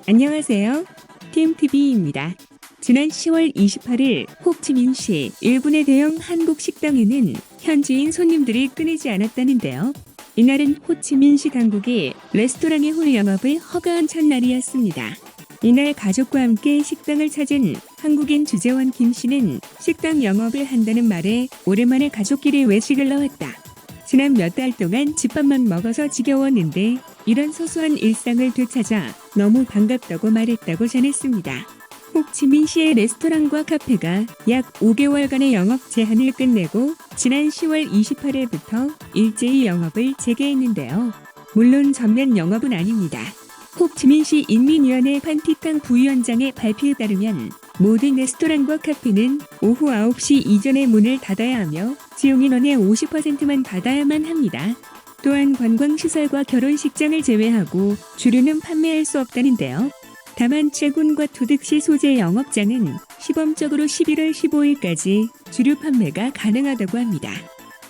안녕하세요. 팀TV입니다. 지난 10월 28일 호치민시 일본의 대형 한국 식당에는 현지인 손님들이 끊이지 않았다는데요. 이날은 호치민시 당국이 레스토랑의 홀 영업을 허가한 첫날이었습니다. 이날 가족과 함께 식당을 찾은 한국인 주재원 김 씨는 식당 영업을 한다는 말에 오랜만에 가족끼리 외식을 나왔다. 지난 몇 달 동안 집밥만 먹어서 지겨웠는데 이런 소소한 일상을 되찾아 너무 반갑다고 말했다고 전했습니다. 호치민시의 레스토랑과 카페가 약 5개월간의 영업 제한을 끝내고 지난 10월 28일부터 일제히 영업을 재개했는데요. 물론 전면 영업은 아닙니다. 호치민시 인민위원회 판티탕 부위원장의 발표에 따르면 모든 레스토랑과 카페는 오후 9시 이전에 문을 닫아야 하며 지용인원의 50%만 받아야만 합니다. 또한 관광시설과 결혼식장을 제외하고 주류는 판매할 수 없다는데요. 다만 채군과 투득시 소재 영업장은 시범적으로 11월 15일까지 주류 판매가 가능하다고 합니다.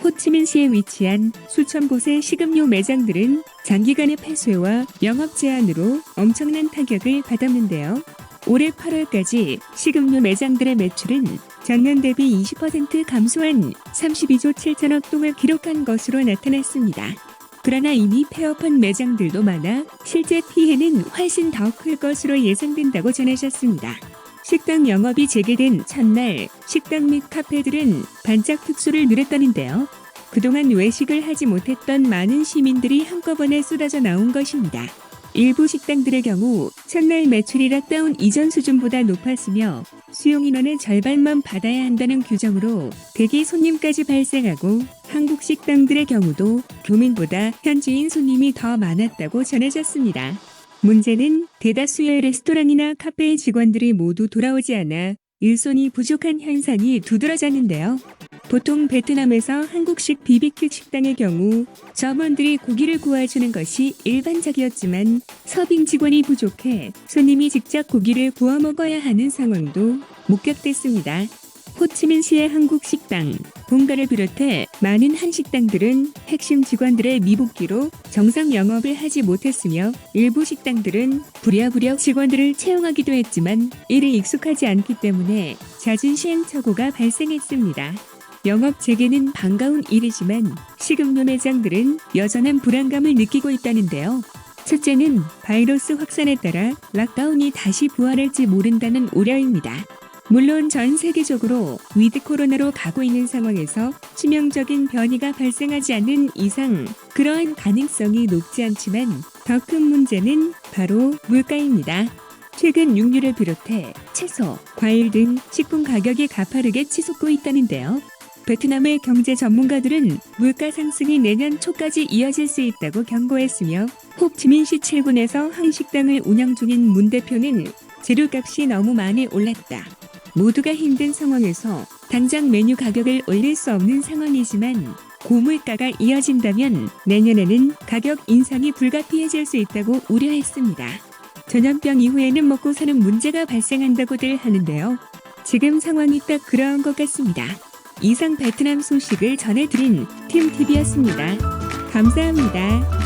호치민시에 위치한 수천 곳의 식음료 매장들은 장기간의 폐쇄와 영업 제한으로 엄청난 타격을 받았는데요. 올해 8월까지 식음료 매장들의 매출은 전년 대비 20% 감소한 32조 7천억 동을 기록한 것으로 나타났습니다. 그러나 이미 폐업한 매장들도 많아 실제 피해는 훨씬 더 클 것으로 예상된다고 전하셨습니다. 식당 영업이 재개된 첫날 식당 및 카페들은 반짝 특수를 누렸다는데요. 그동안 외식을 하지 못했던 많은 시민들이 한꺼번에 쏟아져 나온 것입니다. 일부 식당들의 경우 첫날 매출이 락다운 이전 수준보다 높았으며 수용 인원의 절반만 받아야 한다는 규정으로 대기 손님까지 발생하고 한국 식당들의 경우도 교민보다 현지인 손님이 더 많았다고 전해졌습니다. 문제는 대다수의 레스토랑이나 카페의 직원들이 모두 돌아오지 않아 일손이 부족한 현상이 두드러졌는데요. 보통 베트남에서 한국식 BBQ 식당의 경우 점원들이 고기를 구워주는 것이 일반적이었지만 서빙 직원이 부족해 손님이 직접 고기를 구워 먹어야 하는 상황도 목격됐습니다. 호치민시의 한국 식당, 본가를 비롯해 많은 한식당들은 핵심 직원들의 미복귀로 정상 영업을 하지 못했으며 일부 식당들은 부랴부랴 직원들을 채용하기도 했지만 이에 익숙하지 않기 때문에 잦은 시행착오가 발생했습니다. 영업 재개는 반가운 일이지만 식음료 매장들은 여전한 불안감을 느끼고 있다는데요. 첫째는 바이러스 확산에 따라 락다운이 다시 부활할지 모른다는 우려입니다. 물론 전 세계적으로 위드 코로나로 가고 있는 상황에서 치명적인 변이가 발생하지 않는 이상 그러한 가능성이 높지 않지만 더 큰 문제는 바로 물가입니다. 최근 육류를 비롯해 채소, 과일 등 식품 가격이 가파르게 치솟고 있다는데요. 베트남의 경제 전문가들은 물가 상승이 내년 초까지 이어질 수 있다고 경고했으며 호치민시 7군에서 한식당을 운영 중인 문 대표는 재료값이 너무 많이 올랐다. 모두가 힘든 상황에서 당장 메뉴 가격을 올릴 수 없는 상황이지만 고물가가 이어진다면 내년에는 가격 인상이 불가피해질 수 있다고 우려했습니다. 전염병 이후에는 먹고 사는 문제가 발생한다고들 하는데요. 지금 상황이 딱 그러한 것 같습니다. 이상 베트남 소식을 전해드린 팀TV였습니다. 감사합니다.